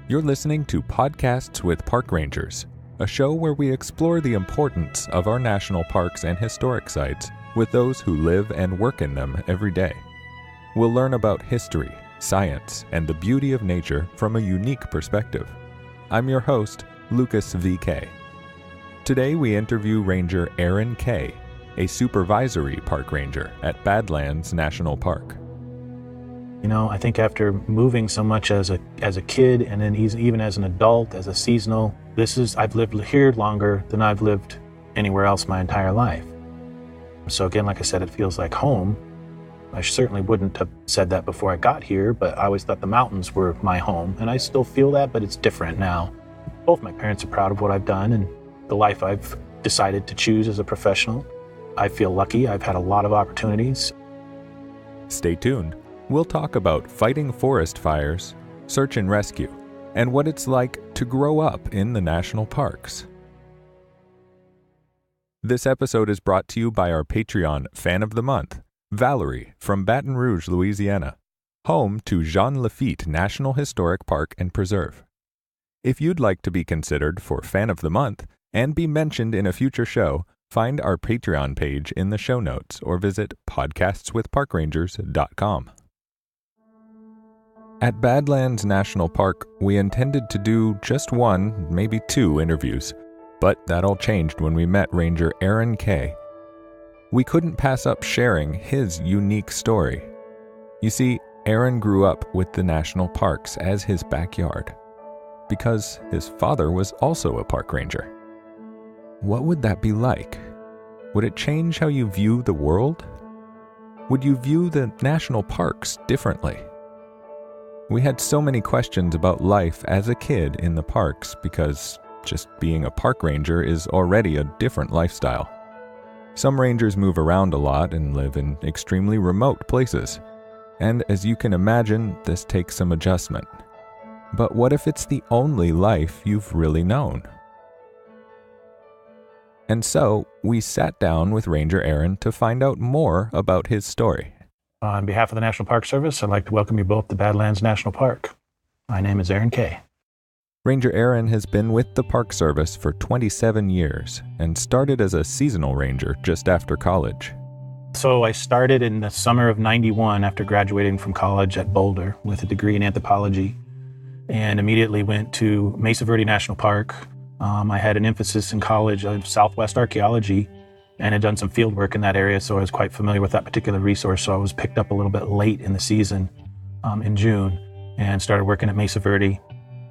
You're listening to Podcasts with Park Rangers, a show where we explore the importance of our national parks and historic sites with those who live and work in them every day. We'll learn about history, science, and the beauty of nature from a unique perspective. I'm your host, Lucas V.K. Today we interview Ranger Aaron Kaye, a supervisory park ranger at Badlands National Park. You know, I think after moving so much as a kid and then even as an adult, as a seasonal, I've lived here longer than I've lived anywhere else my entire life. So again, like I said, it feels like home. I certainly wouldn't have said that before I got here, but I always thought the mountains were my home, and I still feel that, but it's different now. Both my parents are proud of what I've done and the life I've decided to choose as a professional. I feel lucky. I've had a lot of opportunities. Stay tuned. We'll talk about fighting forest fires, search and rescue, and what it's like to grow up in the national parks. This episode is brought to you by our Patreon fan of the month, Valerie from Baton Rouge, Louisiana, home to Jean Lafitte National Historic Park and Preserve. If you'd like to be considered for fan of the month and be mentioned in a future show, find our Patreon page in the show notes or visit podcastswithparkrangers.com. At Badlands National Park, we intended to do just one, maybe two interviews, but that all changed when we met Ranger Aaron Kaye. We couldn't pass up sharing his unique story. You see, Aaron grew up with the national parks as his backyard, because his father was also a park ranger. What would that be like? Would it change how you view the world? Would you view the national parks differently? We had so many questions about life as a kid in the parks because just being a park ranger is already a different lifestyle. Some rangers move around a lot and live in extremely remote places. And as you can imagine, this takes some adjustment. But what if it's the only life you've really known? And so, we sat down with Ranger Aaron to find out more about his story. On behalf of the National Park Service, I'd like to welcome you both to Badlands National Park. My name is Aaron Kaye. Ranger Aaron has been with the Park Service for 27 years and started as a seasonal ranger just after college. So I started in the summer of '91 after graduating from college at Boulder with a degree in anthropology, and immediately went to Mesa Verde National Park. I had an emphasis in college of Southwest Archeology and had done some field work in that area, so I was quite familiar with that particular resource. So I was picked up a little bit late in the season in June and started working at Mesa Verde.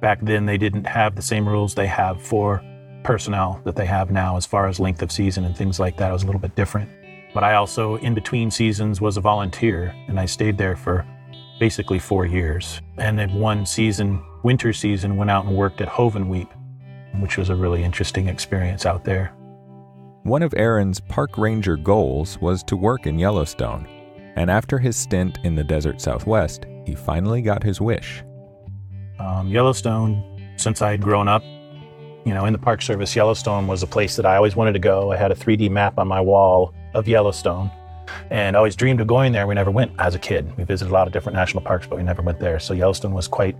Back then, they didn't have the same rules they have for personnel that they have now as far as length of season and things like that. It was a little bit different. But I also, in between seasons, was a volunteer, and I stayed there for basically 4 years. And then one season, winter season, went out and worked at Hovenweep, which was a really interesting experience out there. One of Aaron's park ranger goals was to work in Yellowstone, and after his stint in the desert Southwest, he finally got his wish. Yellowstone, since I had grown up, in the Park Service, Yellowstone was a place that I always wanted to go. I had a 3D map on my wall of Yellowstone and always dreamed of going there. We never went as a kid. We visited a lot of different national parks, but we never went there. So Yellowstone was quite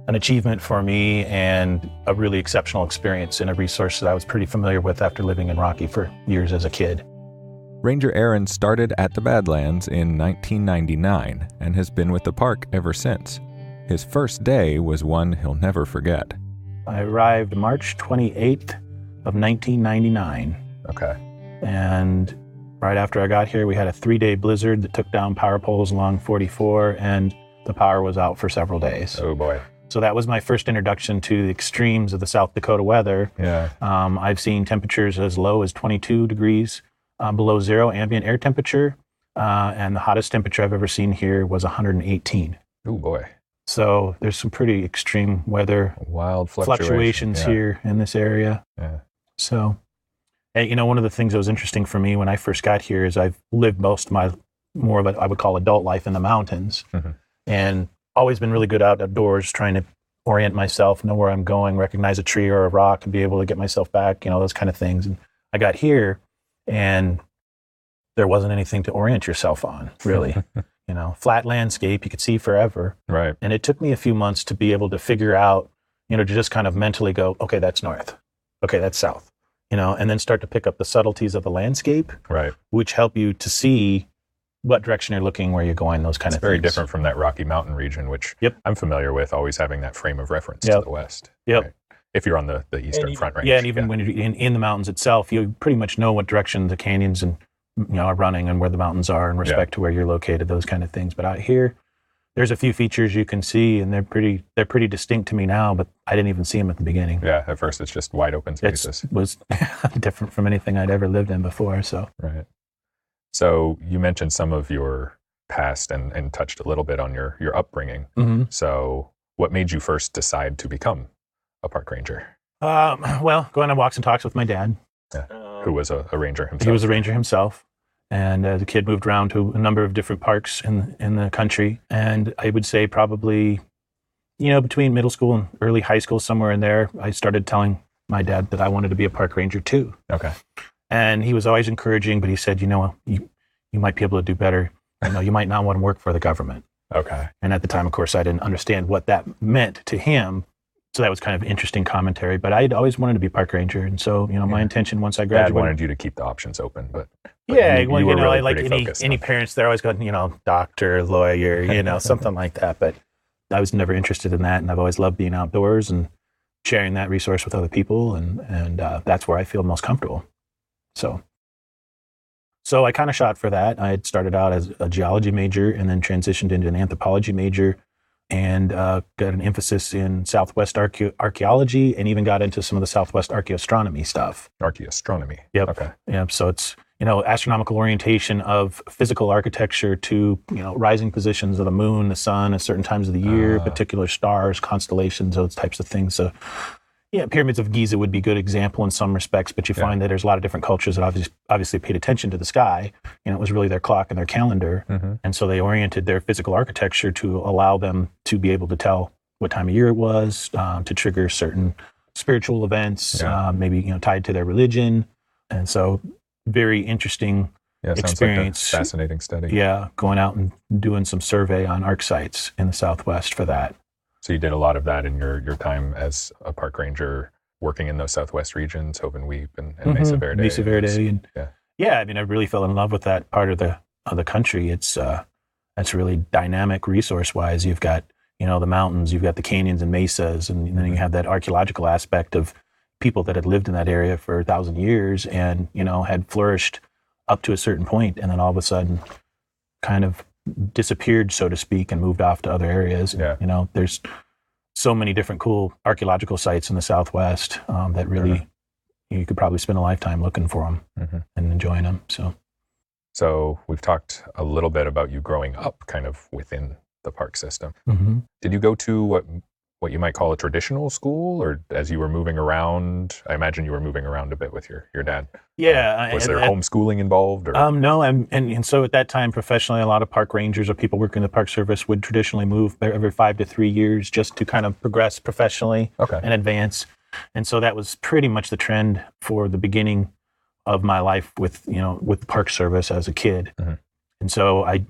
an achievement for me and a really exceptional experience and a resource that I was pretty familiar with after living in Rocky for years as a kid. Ranger Aaron started at the Badlands in 1999 and has been with the park ever since. His first day was one he'll never forget. I arrived March 28th of 1999. Okay. And right after I got here, we had a 3-day blizzard that took down power poles along 44, and the power was out for several days. Oh boy. So that was my first introduction to the extremes of the South Dakota weather. Yeah. I've seen temperatures as low as 22 degrees below zero ambient air temperature, and the hottest temperature I've ever seen here was 118. Oh boy. So there's some pretty extreme weather wild fluctations here in this area. Yeah. So, one of the things that was interesting for me when I first got here is I've lived most of my more of what I would call adult life in the mountains, and always been really good outdoors, trying to orient myself, know where I'm going, recognize a tree or a rock, and be able to get myself back, those kind of things. And I got here, and there wasn't anything to orient yourself on, really. Flat landscape, you could see forever. Right. And it took me a few months to be able to figure out to just kind of mentally go, okay, that's north. Okay, that's south, and then start to pick up the subtleties of the landscape, Right. which help you to see what direction you're looking, where you're going, those kind of things. It's very different from that Rocky Mountain region, which I'm familiar with, always having that frame of reference to the west. Yep. Right? If you're on the Eastern Front Range. Yeah, and even when you're in the mountains itself, you pretty much know what direction the canyons and are running and where the mountains are in respect to where you're located, those kind of things. But out here, there's a few features you can see, and they're pretty distinct to me now, but I didn't even see them at the beginning. Yeah, at first it's just wide open spaces. It was different from anything I'd ever lived in before. So Right. So you mentioned some of your past and touched a little bit on your upbringing. Mm-hmm. So what made you first decide to become a park ranger? Well, going on walks and talks with my dad. Who was a ranger himself. He was a ranger himself. And the kid moved around to a number of different parks in the country. And I would say probably, between middle school and early high school, somewhere in there, I started telling my dad that I wanted to be a park ranger too. Okay. And he was always encouraging, but he said, you might be able to do better. You might not want to work for the government. Okay. And at the time, of course, I didn't understand what that meant to him. So that was kind of interesting commentary, but I'd always wanted to be a park ranger. And so, my intention once I graduated. Dad wanted you to keep the options open, but you were really like pretty any parents, they're always going, doctor, lawyer, something like that. But I was never interested in that. And I've always loved being outdoors and sharing that resource with other people. And that's where I feel most comfortable. So I kind of shot for that. I had started out as a geology major and then transitioned into an anthropology major and got an emphasis in Southwest archeology and even got into some of the Southwest archaeoastronomy stuff. Archaeoastronomy. Yep. Okay. Yep. So it's, astronomical orientation of physical architecture to, rising positions of the moon, the sun at certain times of the year, particular stars, constellations, those types of things. So, pyramids of Giza would be a good example in some respects, but you find that there's a lot of different cultures that obviously paid attention to the sky. It was really their clock and their calendar. Mm-hmm. And so they oriented their physical architecture to allow them to be able to tell what time of year it was, to trigger certain spiritual events, maybe, tied to their religion. And so very interesting experience. Sounds like a fascinating study. Yeah, going out and doing some survey on arc sites in the Southwest for that. So you did a lot of that in your time as a park ranger, working in those Southwest regions, Hope and Weep and Mesa Verde. Mesa Verde. I really fell in love with that part of the country. It's really dynamic resource-wise. You've got, the mountains, you've got the canyons and mesas, and then you have that archaeological aspect of people that had lived in that area for 1,000 years and, had flourished up to a certain point, and then all of a sudden kind of disappeared, so to speak, and moved off to other areas. Yeah. There's so many different cool archaeological sites in the Southwest that really you could probably spend a lifetime looking for them and enjoying them. So we've talked a little bit about you growing up kind of within the park system. Mm-hmm. Did you go to what you might call a traditional school, or as you were moving around, I imagine you were moving around a bit with your dad. Yeah. Was there homeschooling involved? Or? No. And so at that time, professionally, a lot of park rangers or people working in the Park Service would traditionally move every 5 to 3 years just to kind of progress professionally and advance. And so that was pretty much the trend for the beginning of my life with the Park Service as a kid. Mm-hmm. And so I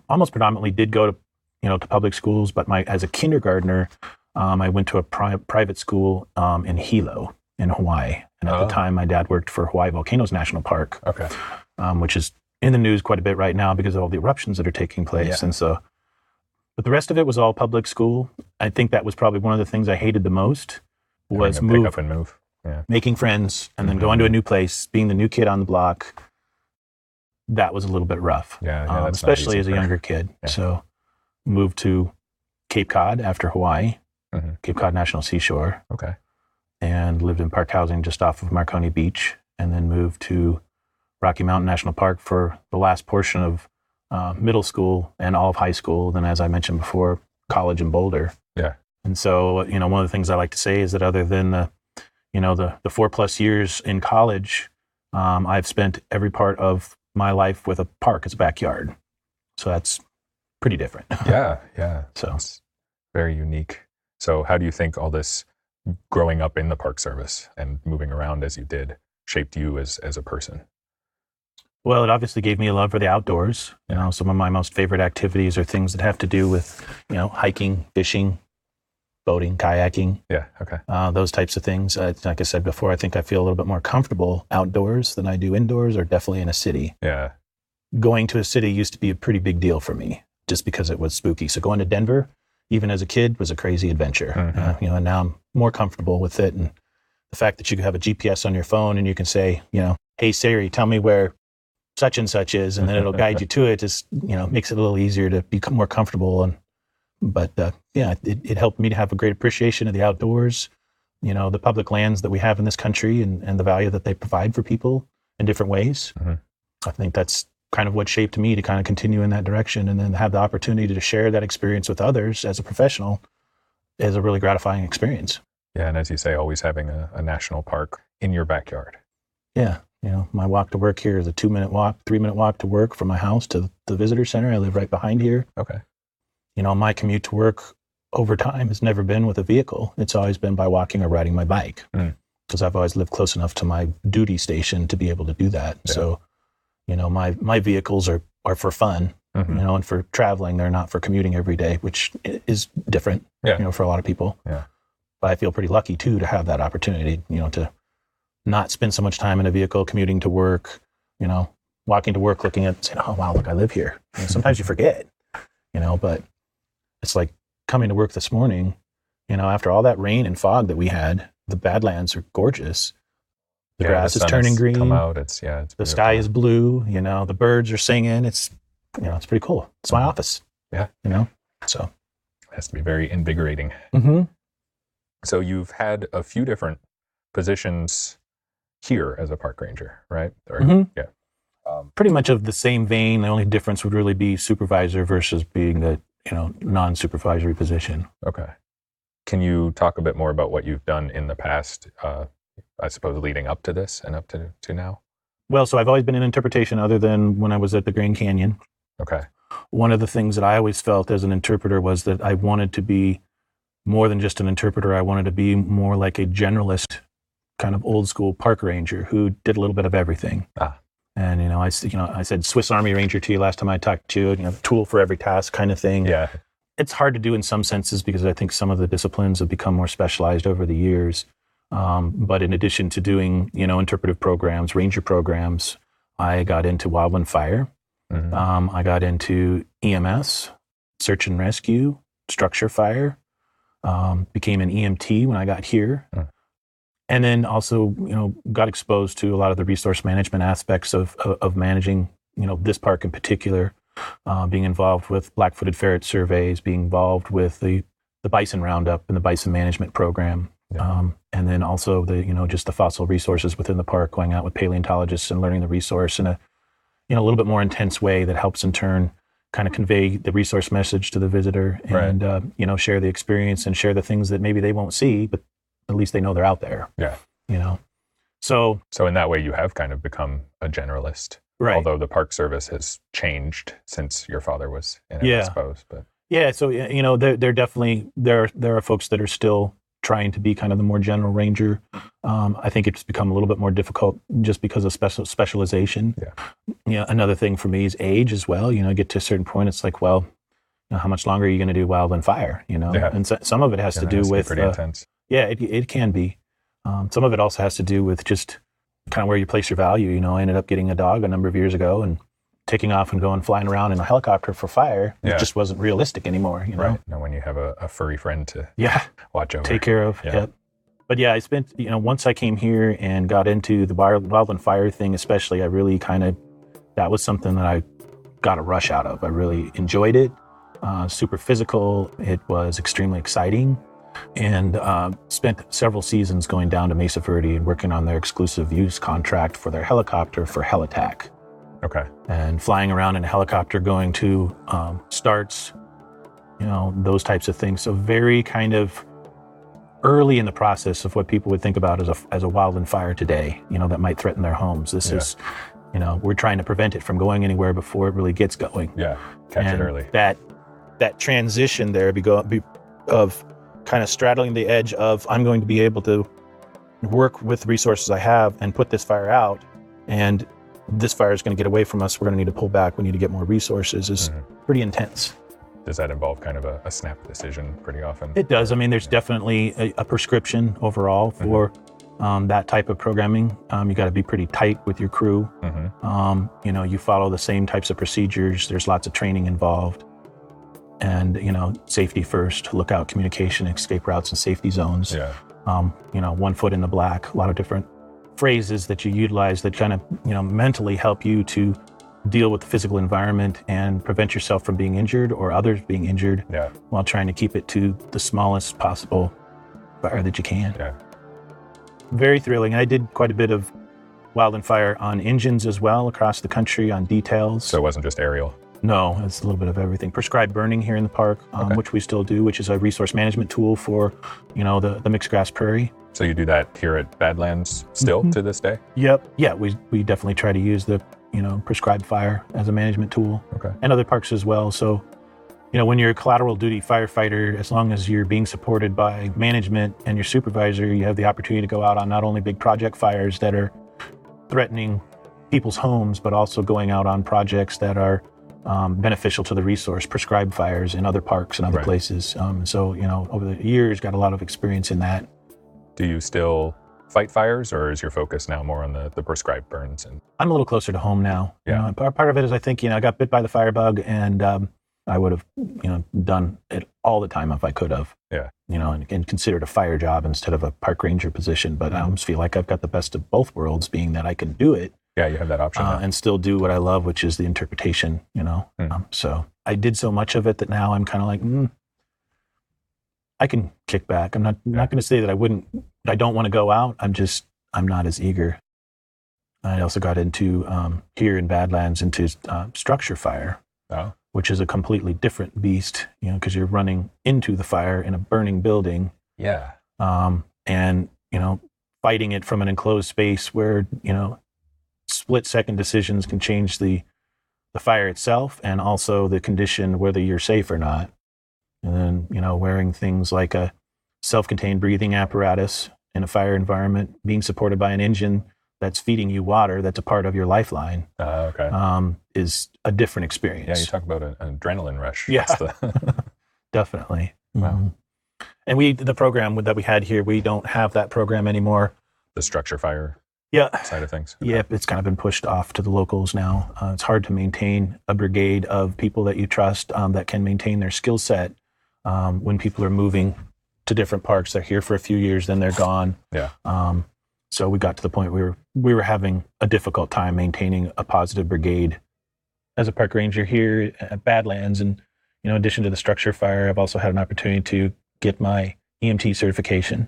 almost predominantly did go to public schools, but as a kindergartner, I went to a private school in Hilo in Hawaii. And at the time, my dad worked for Hawaii Volcanoes National Park, which is in the news quite a bit right now because of all the eruptions that are taking place. Yeah. And so, but the rest of it was all public school. I think that was probably one of the things I hated the most was pick up and move. Yeah. Making friends and then going to a new place, being the new kid on the block. That was a little bit rough, especially as a younger kid. Yeah. So moved to Cape Cod after Hawaii. Cape Cod National Seashore. Okay. And lived in park housing just off of Marconi Beach, and then moved to Rocky Mountain National Park for the last portion of middle school and all of high school. Then, as I mentioned before, college in Boulder. Yeah. And so, one of the things I like to say is that other than the 4+ years in college, I've spent every part of my life with a park as a backyard. So that's pretty different. Yeah. So it's very unique. So how do you think all this growing up in the Park Service and moving around as you did shaped you as a person? Well, it obviously gave me a love for the outdoors. Some of my most favorite activities are things that have to do with, hiking, fishing, boating, kayaking. Yeah. Okay. Those types of things. Like I said before, I think I feel a little bit more comfortable outdoors than I do indoors, or definitely in a city. Yeah. Going to a city used to be a pretty big deal for me just because it was spooky. So going to Denver, even as a kid, was a crazy adventure. Mm-hmm. And now I'm more comfortable with it. And the fact that you can have a GPS on your phone and you can say, hey, Siri, tell me where such and such is, and then it'll guide you to it, just, makes it a little easier to become more comfortable. But it helped me to have a great appreciation of the outdoors, the public lands that we have in this country and the value that they provide for people in different ways. Mm-hmm. I think that's kind of what shaped me to kind of continue in that direction, and then have the opportunity to share that experience with others as a professional is a really gratifying experience. Yeah. And as you say, always having a national park in your backyard. Yeah. My walk to work here is a 2-minute walk, 3-minute walk to work from my house to the visitor center. I live right behind here. Okay. My commute to work over time has never been with a vehicle. It's always been by walking or riding my bike, because I've always lived close enough to my duty station to be able to do that. Yeah. So, my vehicles are for fun, and for traveling. They're not for commuting every day, which is different, for a lot of people. Yeah. But I feel pretty lucky too to have that opportunity, to not spend so much time in a vehicle commuting to work, walking to work, looking at, saying, oh, wow, look, I live here. Sometimes you forget, but it's like coming to work this morning, after all that rain and fog that we had. The Badlands are gorgeous. The grass is turning green. Come out. It's the sky is blue, the birds are singing. It's pretty cool. It's my office. Yeah. So it has to be very invigorating. Mm-hmm. So you've had a few different positions here as a park ranger, right? Yeah. Pretty much of the same vein. The only difference would really be supervisor versus being the, non-supervisory position. Okay. Can you talk a bit more about what you've done in the past, I suppose, leading up to this and up to now? Well, so I've always been in interpretation other than when I was at the Grand Canyon. Okay. One of the things that I always felt as an interpreter was that I wanted to be more than just an interpreter. I wanted to be more like a generalist, kind of old school park ranger who did a little bit of everything. And, I said Swiss Army Ranger to you last time I talked to you, tool for every task kind of thing. Yeah. It's hard to do in some senses because I think some of the disciplines have become more specialized over the years. But in addition to doing, interpretive programs, ranger programs, I got into wildland fire. Mm-hmm. I got into EMS, search and rescue, structure fire, became an EMT when I got here. And then also, got exposed to a lot of the resource management aspects of managing, this park in particular, being involved with black-footed ferret surveys, being involved with the Bison roundup and the Bison management program. Yeah. And then also just the fossil resources within the park, going out with paleontologists and learning the resource in a little bit more intense way that helps in turn kind of convey the resource message to the visitor and, share the experience and share the things that maybe they won't see, but at least they know they're out there. Yeah. So in that way you have kind of become a generalist, right? Although the Park Service has changed since your father was in it, I suppose. But yeah, so they're definitely there are folks that are still trying to be kind of the more general ranger. I think it's become a little bit more difficult just because of specialization. Yeah. Another thing for me is age as well. Get to a certain point, it's like, well, how much longer are you going to do wildland fire? And some of it has to do with pretty intense. Yeah, it can be. Some of it also has to do with just kind of where you place your value. I ended up getting a dog a number of years ago and taking off and going flying around in a helicopter for fire. It just wasn't realistic anymore. Right. Now when you have a furry friend to watch over. Take care of. Yeah. Yep. But yeah, I spent, once I came here and got into the wildland fire thing especially, I really that was something that I got a rush out of. I really enjoyed it. Super physical. It was extremely exciting. And spent several seasons going down to Mesa Verde and working on their exclusive use contract for their helicopter for Helitac. Okay. And flying around in a helicopter, going to starts, those types of things. So very kind of early in the process of what people would think about as a wildland fire today, that might threaten their homes. This is, we're trying to prevent it from going anywhere before it really gets going. Yeah, catch it early. That transition there of kind of straddling the edge of, I'm going to be able to work with the resources I have and put this fire out, and this fire is going to get away from us. We're going to need to pull back. We need to get more resources is pretty intense. Does that involve kind of a snap decision pretty often? It does. I mean, there's definitely a prescription overall for that type of programming. You got to be pretty tight with your crew. You follow the same types of procedures. There's lots of training involved. And, safety first, lookout communication, escape routes, and safety zones. Yeah. 1 foot in the black, a lot of different phrases that you utilize that kind of, mentally help you to deal with the physical environment and prevent yourself from being injured or others being injured while trying to keep it to the smallest possible fire that you can. Yeah. Very thrilling. I did quite a bit of wildland fire on engines as well across the country on details. So it wasn't just aerial? No, it's a little bit of everything. Prescribed burning here in the park, which we still do, which is a resource management tool for, the mixed grass prairie. So you do that here at Badlands still to this day? Yep. Yeah, we definitely try to use the, prescribed fire as a management tool. Okay. And other parks as well. So, when you're a collateral duty firefighter, as long as you're being supported by management and your supervisor, you have the opportunity to go out on not only big project fires that are threatening people's homes, but also going out on projects that are beneficial to the resource, prescribed fires in other parks and other places. So, over the years, got a lot of experience in that. Do you still fight fires, or is your focus now more on the prescribed burns? And I'm a little closer to home now. Yeah. Part of it is I think, I got bit by the firebug, and I would have, done it all the time if I could have. Yeah. And considered a fire job instead of a park ranger position. But I almost feel like I've got the best of both worlds, being that I can do it. Yeah, you have that option now. And still do what I love, which is the interpretation, So I did so much of it that now I'm kind of like, I can kick back. I'm not going to say that I don't want to go out. I'm not as eager. I also got into, here in Badlands, into structure fire, which is a completely different beast, because you're running into the fire in a burning building. Yeah. And, fighting it from an enclosed space where, split-second decisions can change the fire itself and also the condition, whether you're safe or not. And then, wearing things like a self-contained breathing apparatus in a fire environment, being supported by an engine that's feeding you water, that's a part of your lifeline, is a different experience. Yeah, you talk about an adrenaline rush. Yeah, definitely. Wow. And the program that we had here, we don't have that program anymore. The structure fire side of things. Okay. Yeah, it's kind of been pushed off to the locals now. It's hard to maintain a brigade of people that you trust that can maintain their skill set when people are moving to different parks. They're here for a few years, then they're gone. Yeah. So we got to the point where we were having a difficult time maintaining a positive brigade. As a park ranger here at Badlands, and in addition to the structure fire, I've also had an opportunity to get my EMT certification,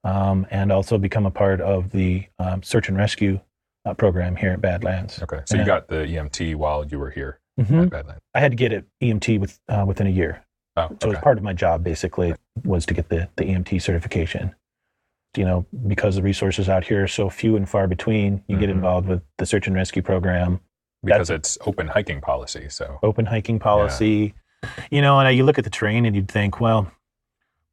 and also become a part of the search and rescue program here at Badlands. Okay, so you got the EMT while you were here at Badlands. I had to get it EMT within a year. Oh, okay. So it was part of my job, basically, was to get the EMT certification. Because the resources out here are so few and far between, you get involved with the search and rescue program. Because it's open hiking policy, so. Open hiking policy. And you look at the terrain and you'd think, well,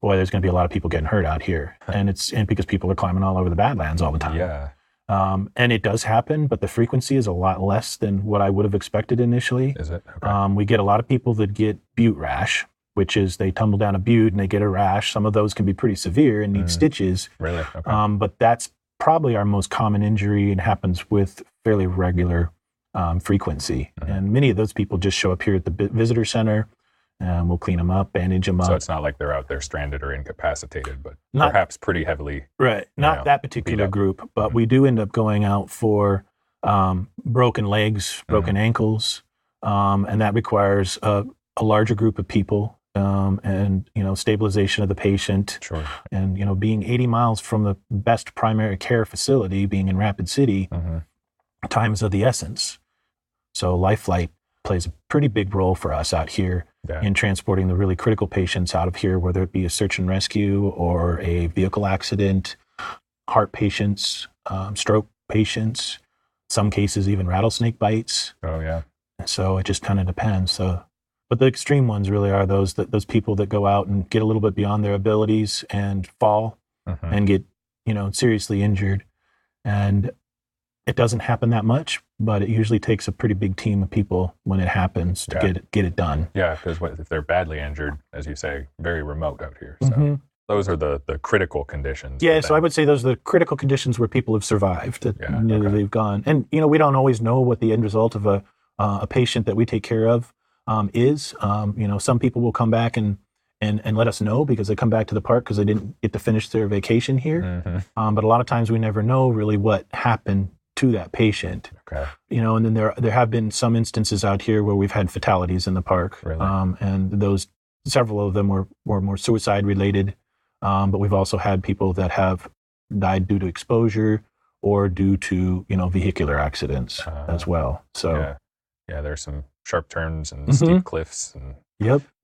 boy, there's going to be a lot of people getting hurt out here. And because people are climbing all over the Badlands all the time. Yeah. And it does happen, but the frequency is a lot less than what I would have expected initially. Is it? Okay. We get a lot of people that get butte rash, which is they tumble down a butte and they get a rash. Some of those can be pretty severe and need stitches. Really? Okay. But that's probably our most common injury and happens with fairly regular frequency. And many of those people just show up here at the visitor center, and we'll clean them up, bandage them up. So it's not like they're out there stranded or incapacitated, but perhaps pretty heavily. Right. Not that particular group, but we do end up going out for broken legs, broken ankles, and that requires a larger group of people. And stabilization of the patient. Sure. And being 80 miles from the best primary care facility, being in Rapid City, time is of the essence. So life flight plays a pretty big role for us out here in transporting the really critical patients out of here, whether it be a search and rescue or a vehicle accident, heart patients, stroke patients, some cases even rattlesnake bites. Oh yeah. So it just kind of depends. But the extreme ones really are those people that go out and get a little bit beyond their abilities and fall and get, seriously injured. And it doesn't happen that much, but it usually takes a pretty big team of people when it happens to get it done. Yeah, because if they're badly injured, as you say, very remote out here. So those are the critical conditions. Yeah, so I would say those are the critical conditions where people have survived, that they've gone. And, we don't always know what the end result of a patient that we take care of is. Some people will come back and let us know because they come back to the park because they didn't get to finish their vacation here. But a lot of times we never know really what happened to that patient. Okay. And then there have been some instances out here where we've had fatalities in the park. Really? And several of them were more suicide related. But we've also had people that have died due to exposure or due to, vehicular accidents as well. So yeah, there's some sharp turns and steep cliffs and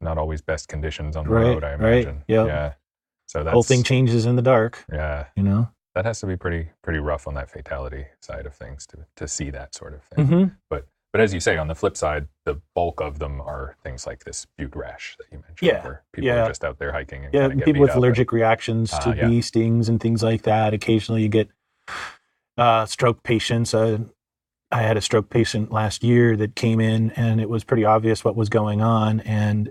not always best conditions on the road, I imagine. Yeah. So that's, whole thing changes in the dark. Yeah. That has to be pretty rough on that fatality side of things to see that sort of thing. But as you say, on the flip side, the bulk of them are things like this butte rash that you mentioned, where people are just out there hiking and kind of get people beat with up allergic reactions to bee stings and things like that. Occasionally you get stroke patients. I had a stroke patient last year that came in, and it was pretty obvious what was going on, and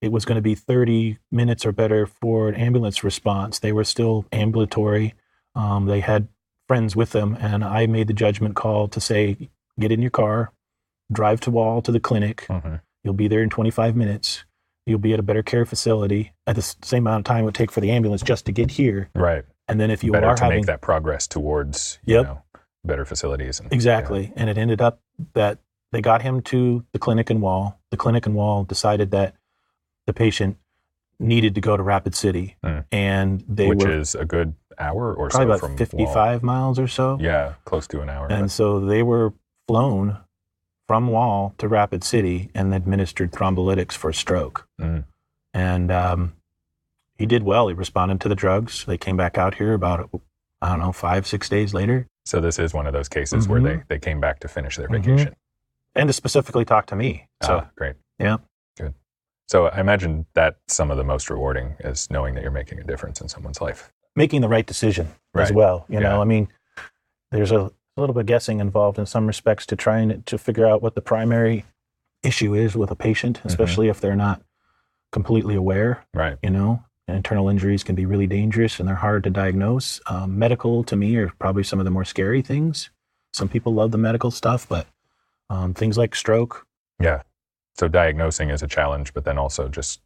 it was going to be 30 minutes or better for an ambulance response. They were still ambulatory. They had friends with them, and I made the judgment call to say, get in your car, drive to the clinic. You'll be there in 25 minutes. You'll be at a better care facility at the same amount of time it would take for the ambulance just to get here. Right. And then if you better are to having make that progress towards better facilities. Exactly. And it ended up that they got him to the clinic in Wall. The clinic in Wall decided that the patient needed to go to Rapid City, and which is a good hour or probably so about from 55 miles or so. Yeah, close to an hour. And so they were flown from Wall to Rapid City and administered thrombolytics for stroke. And he did well. He responded to the drugs. They came back out here about 5-6 days later. So this is one of those cases where they came back to finish their vacation. And to specifically talk to me. So great. Yeah. Good. So I imagine that's some of the most rewarding is knowing that you're making a difference in someone's life. Making the right decision as well. You know, I mean, there's a little bit of guessing involved in some respects to trying to figure out what the primary issue is with a patient, especially if they're not completely aware. Right. Internal injuries can be really dangerous and they're hard to diagnose. Medical, to me, are probably some of the more scary things. Some people love the medical stuff, but things like stroke. Yeah. So diagnosing is a challenge, but then also just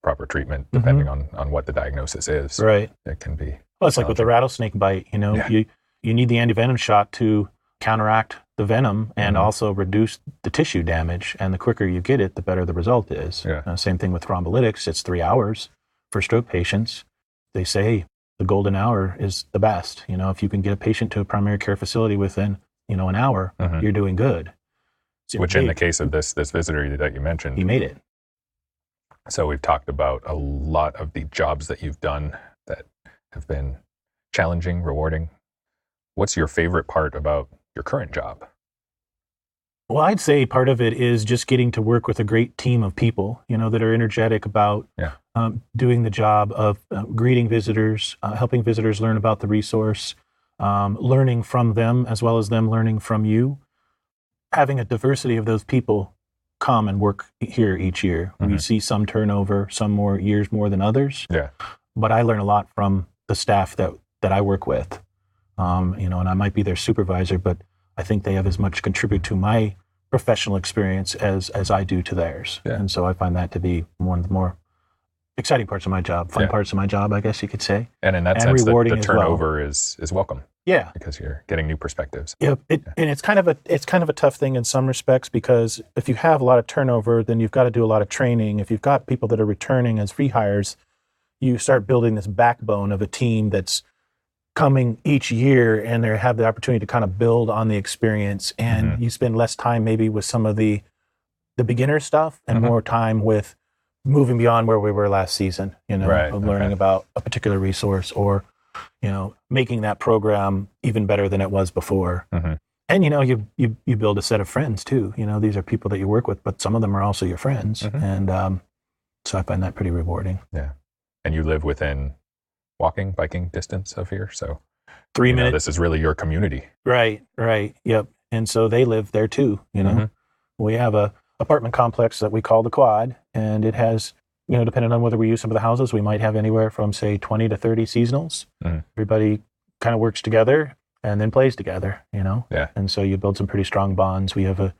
proper treatment, depending on what the diagnosis is. Right. It can be. Well, it's like with the rattlesnake bite, you need the antivenom shot to counteract the venom and also reduce the tissue damage. And the quicker you get it, the better the result is. Yeah. Same thing with thrombolytics. It's 3 hours for stroke patients. They say the golden hour is the best. If you can get a patient to a primary care facility within, an hour, you're doing good. Which in the case of this visitor that you mentioned, he made it. So we've talked about a lot of the jobs that you've done that have been challenging, rewarding. What's your favorite part about your current job? Well, I'd say part of it is just getting to work with a great team of people, that are energetic about doing the job of greeting visitors, helping visitors learn about the resource, learning from them as well as them learning from you. Having a diversity of those people come and work here each year. We see some turnover, some more years more than others. Yeah. But I learn a lot from the staff that I work with. And I might be their supervisor, but I think they have as much contribute to my professional experience as I do to theirs. Yeah. And so I find that to be one of the more exciting parts of my job, fun parts of my job, I guess you could say. And in that sense, the turnover is welcome. Yeah. Because you're getting new perspectives. Yeah. And it's kind of a tough thing in some respects, because if you have a lot of turnover, then you've got to do a lot of training. If you've got people that are returning as rehires, you start building this backbone of a team that's coming each year, and they have the opportunity to kind of build on the experience, and you spend less time maybe with some of the beginner stuff and more time with moving beyond where we were last season, of learning about a particular resource or, making that program even better than it was before. And, you build a set of friends too. These are people that you work with, but some of them are also your friends. And so I find that pretty rewarding. Yeah. And you live within biking distance of here. So 3 minutes. This is really your community. Right. Yep. And so they live there too, you know. Mm-hmm. We have a apartment complex that we call the Quad, and it has, you know, depending on whether we use some of the houses, we might have anywhere from say 20 to 30 seasonals. Mm-hmm. Everybody kind of works together and then plays together, you know. Yeah. And so you build some pretty strong bonds. We have a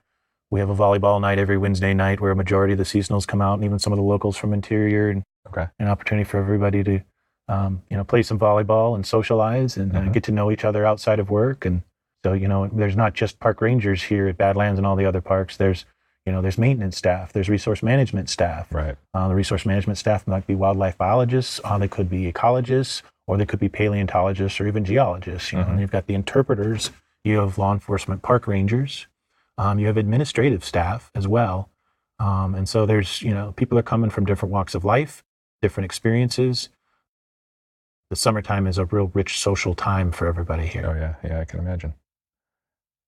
volleyball night every Wednesday night where a majority of the seasonals come out, and even some of the locals from interior, and an opportunity for everybody to, you know, play some volleyball and socialize and get to know each other outside of work. And so, you know, there's not just park rangers here at Badlands and all the other parks. There's, you know, there's maintenance staff, there's resource management staff. Right. The resource management staff might be wildlife biologists, they could be ecologists, or they could be paleontologists or even geologists. You know, and you've got the interpreters, you have law enforcement park rangers, you have administrative staff as well. And so there's, you know, people are coming from different walks of life, different experiences. The summertime is a real rich social time for everybody here. Oh yeah. Yeah, I can imagine.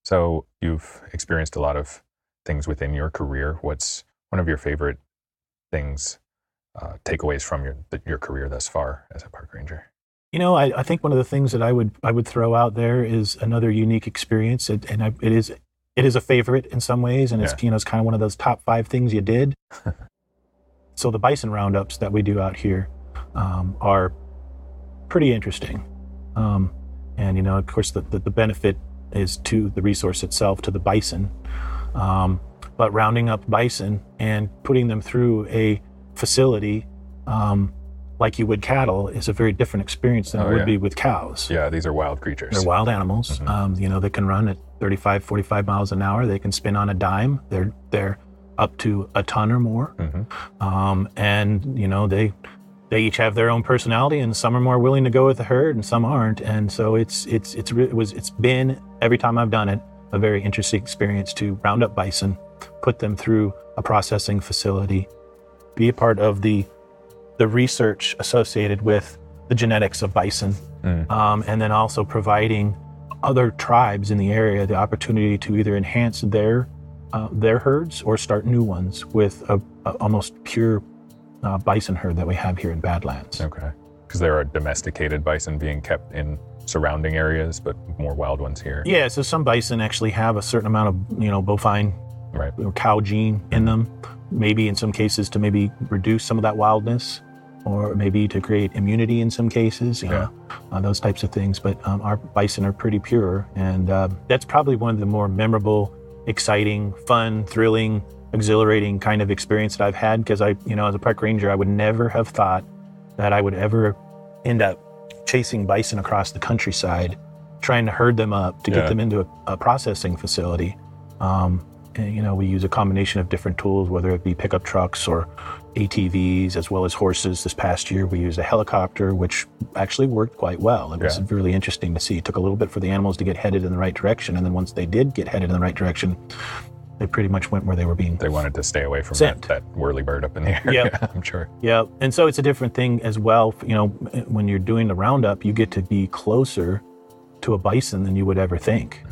So you've experienced a lot of things within your career. What's one of your favorite things, takeaways from your career thus far as a park ranger? You know, I think one of the things that I would throw out there is another unique experience, it is a favorite in some ways, and it's, you know, it's kind of one of those top 5 things you did. So the bison roundups that we do out here are pretty interesting, and you know, of course, the benefit is to the resource itself, to the bison. But rounding up bison and putting them through a facility like you would cattle is a very different experience than it would be with cows. Yeah, these are wild creatures. They're wild animals. You know, they can run at 35, 45 miles an hour. They can spin on a dime. They're up to a ton or more. And, you know, they each have their own personality, and some are more willing to go with the herd and some aren't. And so it's been, every time I've done it, a very interesting experience to round up bison, put them through a processing facility, be a part of the research associated with the genetics of bison, and then also providing other tribes in the area the opportunity to either enhance their herds or start new ones with a almost pure bison herd that we have here in Badlands. Okay, because there are domesticated bison being kept in surrounding areas, but more wild ones here. Yeah, so some bison actually have a certain amount of, you know, bovine or cow gene in them, maybe in some cases to maybe reduce some of that wildness, or maybe to create immunity in some cases, you know, those types of things. But our bison are pretty pure, and that's probably one of the more memorable, exciting, fun, thrilling, exhilarating kind of experience that I've had, because I, you know, as a park ranger, I would never have thought that I would ever end up chasing bison across the countryside, trying to herd them up to get them into a processing facility. And, you know, we use a combination of different tools, whether it be pickup trucks or ATVs, as well as horses. This past year, we used a helicopter, which actually worked quite well. It was really interesting to see. It took a little bit for the animals to get headed in the right direction. And then once they did get headed in the right direction, they pretty much went where they were being They wanted to stay away from that whirly bird up in the air. Yeah, I'm sure. Yeah, and so it's a different thing as well. You know, when you're doing the roundup, you get to be closer to a bison than you would ever think.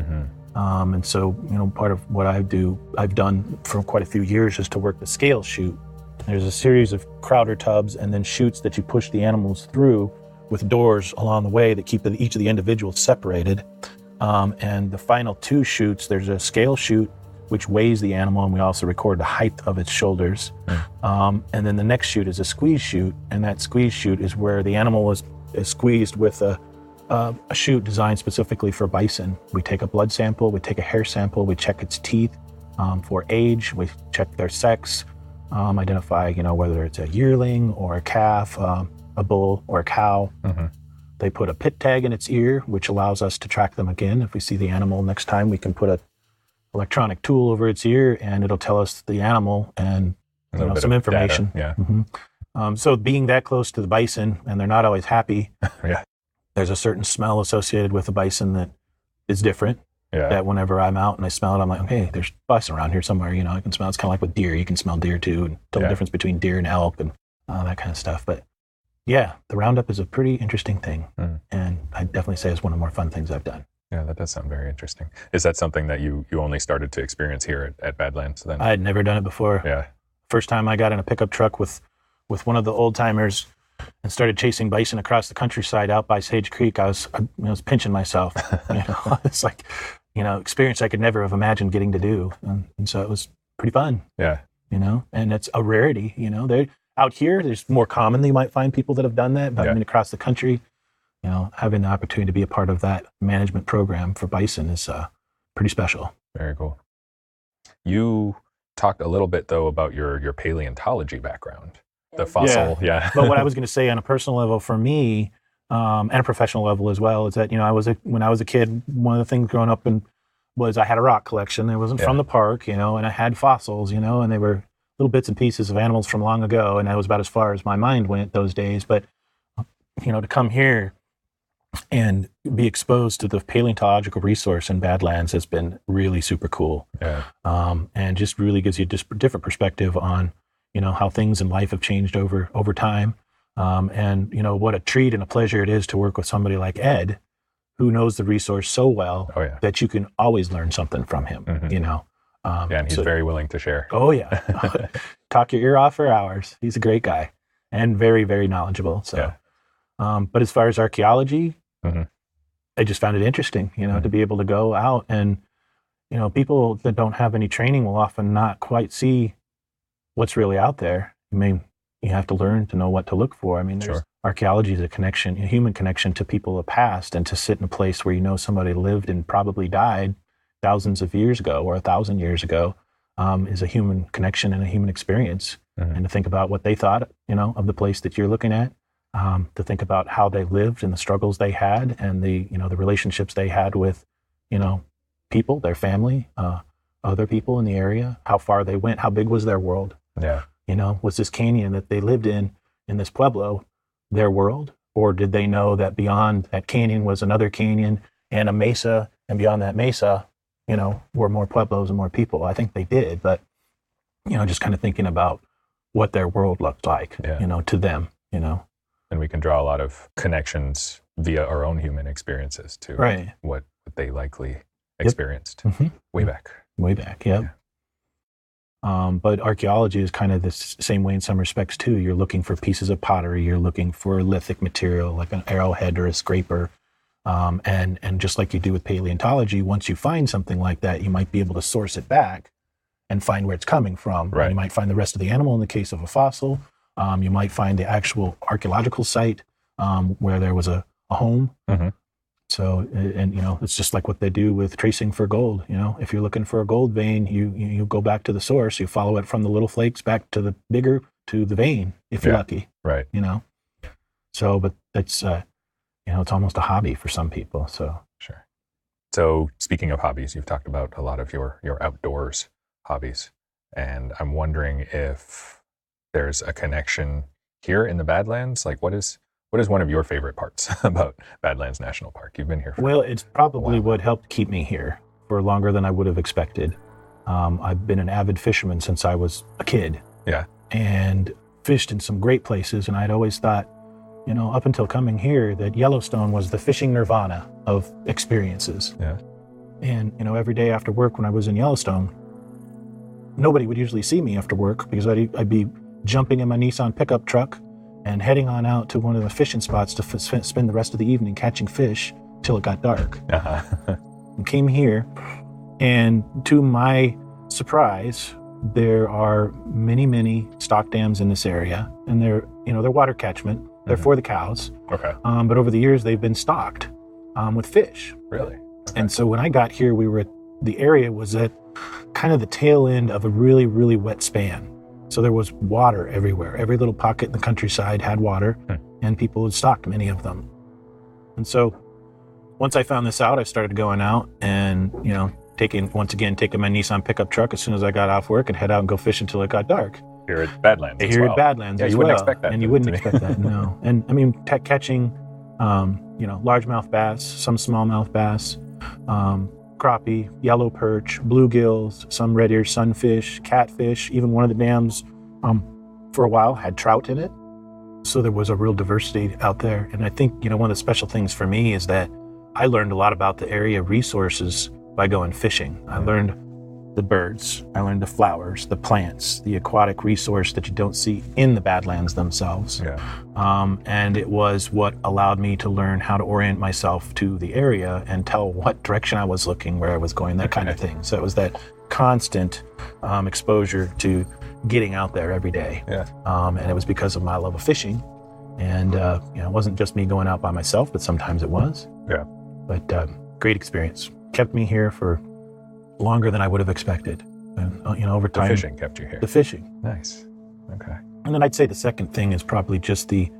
And so, you know, part of what I've done for quite a few years is to work the scale chute. There's a series of crowder tubs and then chutes that you push the animals through with doors along the way that keep each of the individuals separated. And the final 2 chutes, there's a scale chute which weighs the animal, and we also record the height of its shoulders. And then the next chute is a squeeze chute, and that squeeze chute is where the animal is squeezed with a chute designed specifically for bison. We take a blood sample, we take a hair sample, we check its teeth for age, we check their sex, identify, you know, whether it's a yearling or a calf, a bull or a cow. They put a pit tag in its ear, which allows us to track them again. If we see the animal next time, we can put a electronic tool over its ear, and it'll tell us the animal and, you know, some information. So being that close to the bison, and they're not always happy. There's a certain smell associated with the bison that is different. That whenever I'm out and I smell it, I'm like, okay, there's bison around here somewhere. You know, I can smell. It's kind of like with deer. You can smell deer too, and tell the difference between deer and elk and that kind of stuff. But yeah, the roundup is a pretty interesting thing, and I definitely say it's one of the more fun things I've done. Yeah, that does sound very interesting. Is that something that you only started to experience here at Badlands then? I had never done it before. First time I got in a pickup truck with one of the old timers and started chasing bison across the countryside out by Sage Creek, I was pinching myself. You know, it's like, experience I could never have imagined getting to do. And so it was pretty fun. Yeah. And it's a rarity, they out here, there's more common that you might find people that have done that, but across the country, having the opportunity to be a part of that management program for Bison is pretty special. Very cool. You talked a little bit though about your paleontology background, the fossil. Yeah. But what I was going to say on a personal level for me, and a professional level as well, is that, when I was a kid, one of the things growing up was I had a rock collection. It wasn't from the park, and I had fossils, and they were little bits and pieces of animals from long ago. And that was about as far as my mind went those days. But, to come here and be exposed to the paleontological resource in Badlands has been really super cool. Yeah. And just really gives you just a different perspective on, how things in life have changed over time. And what a treat and a pleasure it is to work with somebody like Ed, who knows the resource so well that you can always learn something from him, and he's very willing to share. Oh yeah. Talk your ear off for hours. He's a great guy and very, very knowledgeable. So, but as far as archaeology, I just found it interesting, to be able to go out and, people that don't have any training will often not quite see what's really out there. You have to learn to know what to look for. Archaeology is a human connection to people of the past, and to sit in a place where somebody lived and probably died thousands of years ago or 1,000 years ago is a human connection and a human experience. And to think about what they thought, of the place that you're looking at, to think about how they lived and the struggles they had and the relationships they had with, people, their family, other people in the area, how far they went, how big was their world? Yeah. Was this canyon that they lived in this pueblo, their world? Or did they know that beyond that canyon was another canyon and a mesa, and beyond that mesa, were more pueblos and more people? I think they did, but, just kind of thinking about what their world looked like, to them, And we can draw a lot of connections via our own human experiences to what they likely experienced way back. Way back, yeah. But archaeology is kind of the same way in some respects too. You're looking for pieces of pottery, you're looking for lithic material like an arrowhead or a scraper. And just like you do with paleontology, once you find something like that, you might be able to source it back and find where it's coming from. Right. You might find the rest of the animal in the case of a fossil. You might find the actual archaeological site where there was a home. So, and it's just like what they do with tracing for gold. If you're looking for a gold vein, you go back to the source, you follow it from the little flakes back to the vein, if you're lucky. Right. So, but that's, it's almost a hobby for some people. So sure. So speaking of hobbies, you've talked about a lot of your outdoors hobbies, and I'm wondering if there's a connection here in the Badlands. Like, what is one of your favorite parts about Badlands National Park? You've been here for Well, it's probably what helped keep me here for longer than I would have expected. I've been an avid fisherman since I was a kid. Yeah. And fished in some great places, and I'd always thought, up until coming here, that Yellowstone was the fishing nirvana of experiences. Yeah. And, every day after work when I was in Yellowstone, nobody would usually see me after work because I'd be jumping in my Nissan pickup truck and heading on out to one of the fishing spots to spend the rest of the evening catching fish till it got dark. And came here, and to my surprise, there are many, many stock dams in this area, and they're water catchment. They're for the cows. Okay. But over the years, they've been stocked with fish. Really? Okay. And so when I got here, the area was at kind of the tail end of a really, really wet span. So there was water everywhere. Every little pocket in the countryside had water, and people had stocked many of them. And so once I found this out, I started going out and, taking my Nissan pickup truck as soon as I got off work and head out and go fish until it got dark. Here at Badlands as well. Here at Badlands as well. You wouldn't expect that. And you wouldn't expect that, no. And I mean, catching, largemouth bass, some smallmouth bass, crappie, yellow perch, bluegills, some red ear sunfish, catfish. Even one of the dams for a while had trout in it. So there was a real diversity out there. And I think, one of the special things for me is that I learned a lot about the area resources by going fishing. I learned the birds. I learned the flowers, the plants, the aquatic resource that you don't see in the Badlands themselves. Yeah. And it was what allowed me to learn how to orient myself to the area and tell what direction I was looking, where I was going, that kind of thing. So it was that constant exposure to getting out there every day. Yeah. And it was because of my love of fishing. And it wasn't just me going out by myself, but sometimes it was. Yeah. But great experience. Kept me here for longer than I would have expected. And over time. The fishing kept you here. The fishing. Nice. Okay. And then I'd say the second thing is probably just the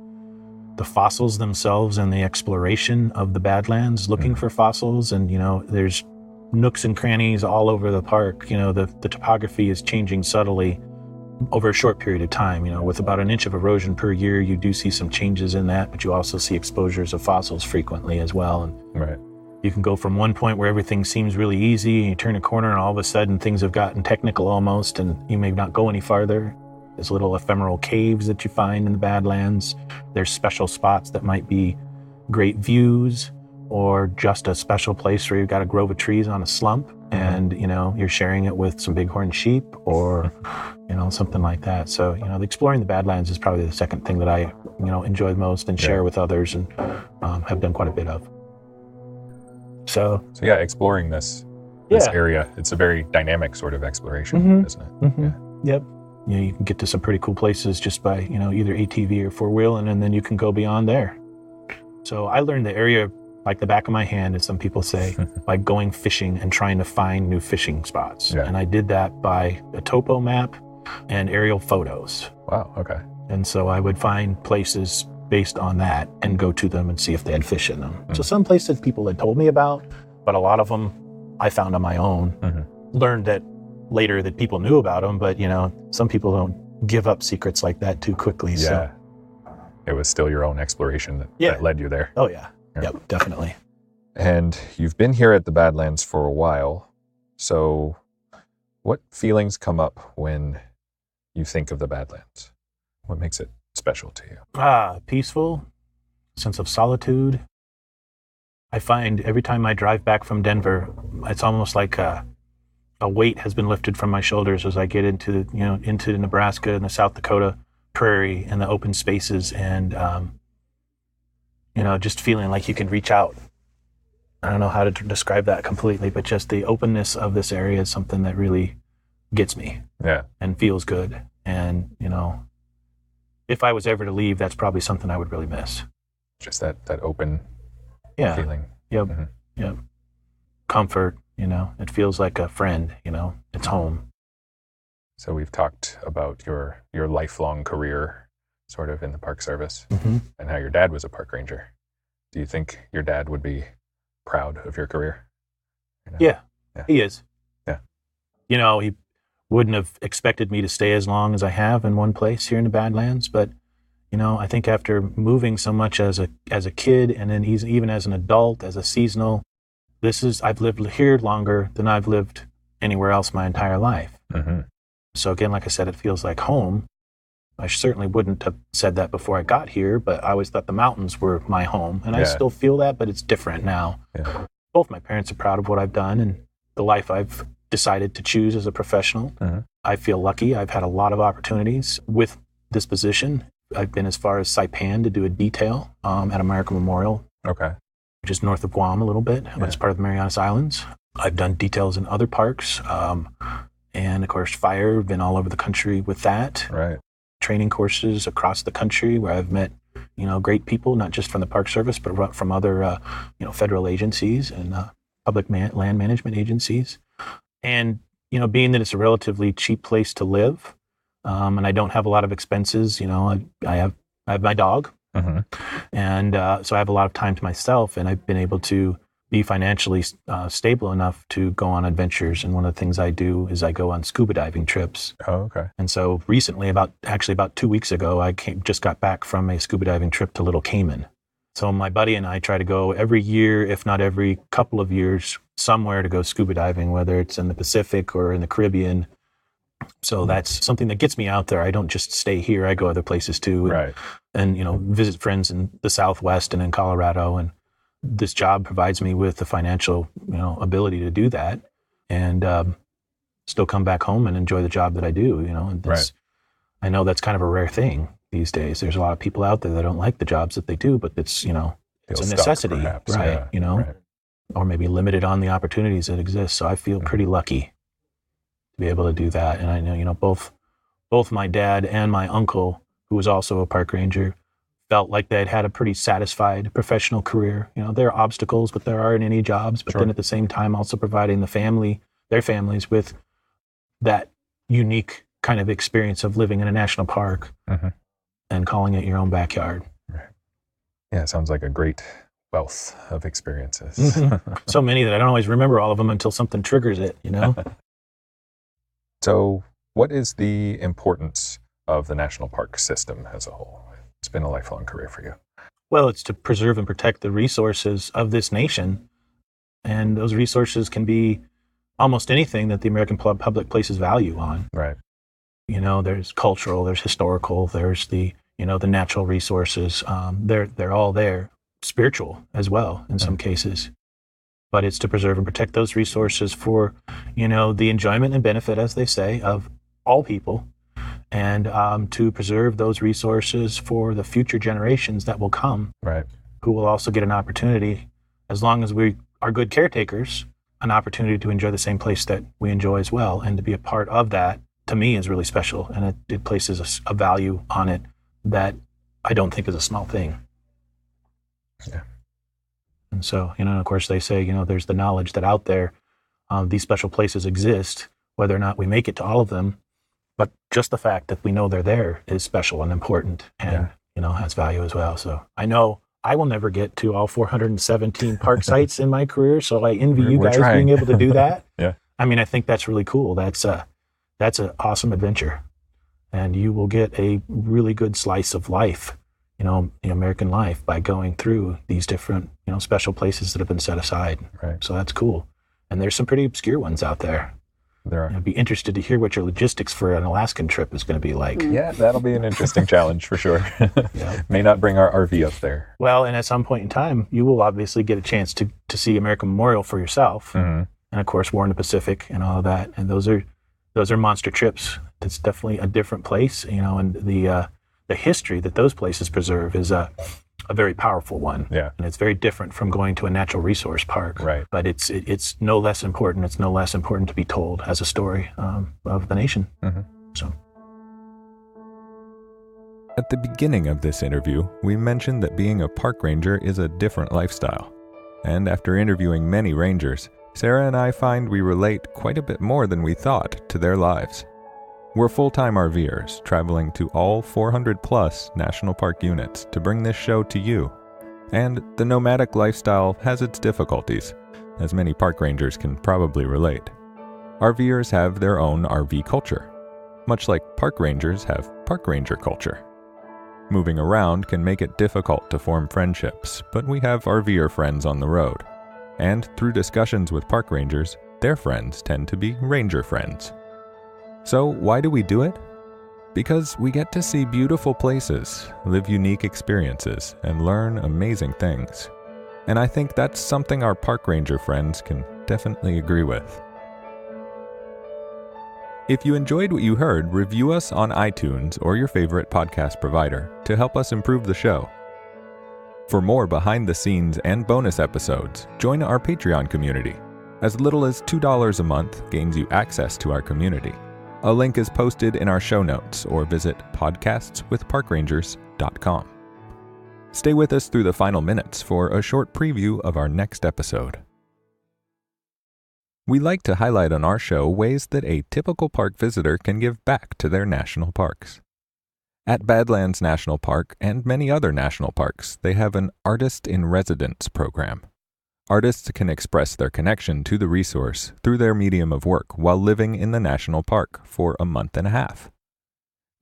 fossils themselves and the exploration of the Badlands, looking for fossils. And, there's nooks and crannies all over the park. The topography is changing subtly over a short period of time. With about an inch of erosion per year, you do see some changes in that, but you also see exposures of fossils frequently as well. And Right. you can go from one point where everything seems really easy, and you turn a corner and all of a sudden things have gotten technical almost, and you may not go any farther. There's little ephemeral caves that you find in the Badlands. There's special spots that might be great views, or just a special place where you've got a grove of trees on a slump, and you're sharing it with some bighorn sheep, or something like that. So exploring the Badlands is probably the second thing that I enjoy the most and share with others, and have done quite a bit of. So yeah, exploring this area, it's a very dynamic sort of exploration, isn't it? Mm-hmm. Yeah. Yep. You can get to some pretty cool places just by either ATV or four-wheeling, and then you can go beyond there. So I learned the area like the back of my hand, as some people say, by going fishing and trying to find new fishing spots. Yeah. And I did that by a topo map and aerial photos. Wow. Okay. And so I would find places based on that and go to them and see if they had fish in them. So some places people had told me about, but a lot of them I found on my own. Learned that later that people knew about them, but some people don't give up secrets like that too quickly. Yeah. So It was still your own exploration that led you there. Oh yeah. Yep, definitely. And you've been here at the Badlands for a while. So what feelings come up when you think of the Badlands? What makes it special to you? Peaceful, sense of solitude. I find every time I drive back from Denver, it's almost like a weight has been lifted from my shoulders as I get into Nebraska and the South Dakota prairie and the open spaces, and just feeling like you can reach out. I don't know how to describe that completely, but just the openness of this area is something that really gets me. Yeah. And feels good. And, if I was ever to leave, that's probably something I would really miss. Just that open feeling. Yep. Yep. Comfort, it feels like a friend, it's home. So we've talked about your lifelong career sort of in the Park Service and how your dad was a park ranger. Do you think your dad would be proud of your career? Yeah, he is. Yeah. He wouldn't have expected me to stay as long as I have in one place here in the Badlands, but I think after moving so much as a kid, and then even as an adult, as a seasonal, I've lived here longer than I've lived anywhere else my entire life. So again, like I said, it feels like home. I certainly wouldn't have said that before I got here, but I always thought the mountains were my home, and I still feel that, but it's different now. Yeah. Both my parents are proud of what I've done and the life I've decided to choose as a professional. I feel lucky. I've had a lot of opportunities with this position. I've been as far as Saipan to do a detail at American Memorial. Okay. Which is north of Guam a little bit, but it's part of the Marianas Islands. I've done details in other parks. And of course, fire, been all over the country with that. Right. Training courses across the country where I've met, great people, not just from the Park Service, but from other, federal agencies and public land management agencies. And, being that it's a relatively cheap place to live, and I don't have a lot of expenses, I have my dog. And so I have a lot of time to myself, and I've been able to be financially stable enough to go on adventures. And one of the things I do is I go on scuba diving trips. Oh, okay. And so recently, about 2 weeks ago, I just got back from a scuba diving trip to Little Cayman. So my buddy and I try to go every year, if not every couple of years, somewhere to go scuba diving, whether it's in the Pacific or in the Caribbean. So that's something that gets me out there. I don't just stay here. I go other places too. And visit friends in the Southwest and in Colorado. And this job provides me with the financial, ability to do that. And still come back home and enjoy the job that I do, and Right. I know that's kind of a rare thing these days. There's a lot of people out there that don't like the jobs that they do, but it's, it's Feel a stuck, necessity, perhaps. right? Yeah, right. Or maybe limited on the opportunities that exist. So I feel pretty lucky to be able to do that. And I know, both my dad and my uncle, who was also a park ranger, felt like they'd had a pretty satisfied professional career. There are obstacles, but there are in any jobs. But Sure. then at the same time, also providing their families with that unique kind of experience of living in a national park and calling it your own backyard. Right. Yeah, it sounds like a great wealth of experiences. So many that I don't always remember all of them until something triggers it, So what is the importance of the national park system as a whole? It's been a lifelong career for you. Well, it's to preserve and protect the resources of this nation. And those resources can be almost anything that the American public places value on. Right. There's cultural, there's historical, there's the natural resources. They're all there. Spiritual as well in some cases. But it's to preserve and protect those resources for, the enjoyment and benefit, as they say, of all people, and to preserve those resources for the future generations that will come, right, who will also get an opportunity, as long as we are good caretakers, an opportunity to enjoy the same place that we enjoy as well. And to be a part of that, to me, is really special. And it places a value on it that I don't think is a small thing. Yeah. And so, of course they say, there's the knowledge that out there, these special places exist, whether or not we make it to all of them. But just the fact that we know they're there is special and important and, has value as well. So I know I will never get to all 417 park sites in my career. So I envy you guys trying. being able to do that. Yeah. I mean, I think that's really cool. That's an awesome adventure. And you will get a really good slice of life, American life, by going through these different, special places that have been set aside. Right. So that's cool. And there's some pretty obscure ones out there. There are. I'd be interested to hear what your logistics for an Alaskan trip is going to be like. Yeah, that'll be an interesting challenge for sure. Yeah. May not bring our RV up there. Well, and at some point in time, you will obviously get a chance to see American Memorial for yourself. Mm-hmm. And of course, War in the Pacific and all of that. And those are monster trips. It's definitely a different place, and the history that those places preserve is a very powerful one. Yeah. And it's very different from going to a natural resource park. Right. But it's no less important. It's no less important to be told as a story of the nation. Mm-hmm. So. At the beginning of this interview, we mentioned that being a park ranger is a different lifestyle. And after interviewing many rangers, Sarah and I find we relate quite a bit more than we thought to their lives. We're full-time RVers, traveling to all 400-plus national park units to bring this show to you. And the nomadic lifestyle has its difficulties, as many park rangers can probably relate. RVers have their own RV culture, much like park rangers have park ranger culture. Moving around can make it difficult to form friendships, but we have RVer friends on the road. And through discussions with park rangers, their friends tend to be ranger friends. So why do we do it? Because we get to see beautiful places, live unique experiences, and learn amazing things. And I think that's something our park ranger friends can definitely agree with. If you enjoyed what you heard, review us on iTunes or your favorite podcast provider to help us improve the show. For more behind the scenes and bonus episodes, join our Patreon community. As little as $2 a month gains you access to our community. A link is posted in our show notes or visit podcastswithparkrangers.com. Stay with us through the final minutes for a short preview of our next episode. We like to highlight on our show ways that a typical park visitor can give back to their national parks. At Badlands National Park and many other national parks, they have an Artist in Residence program. Artists can express their connection to the resource through their medium of work while living in the national park for a month and a half.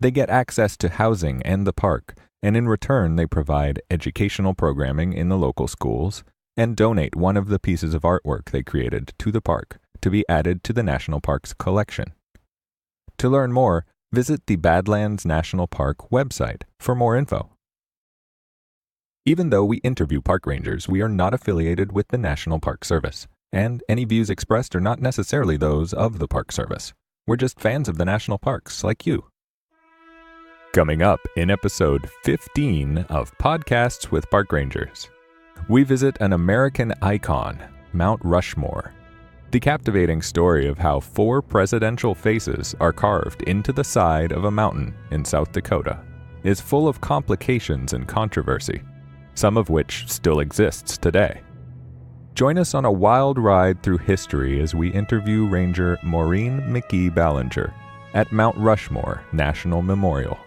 They get access to housing and the park, and in return they provide educational programming in the local schools and donate one of the pieces of artwork they created to the park to be added to the national park's collection. To learn more, visit the Badlands National Park website for more info. Even though we interview park rangers, we are not affiliated with the National Park Service, And any views expressed are not necessarily those of the Park Service. We're just fans of the national parks like you. Coming up in episode 15 of Podcasts with Park Rangers, we visit an American icon, Mount Rushmore. The captivating story of how 4 presidential faces are carved into the side of a mountain in South Dakota is full of complications and controversy, some of which still exists today. Join us on a wild ride through history as we interview Ranger Maureen McKee Ballinger at Mount Rushmore National Memorial.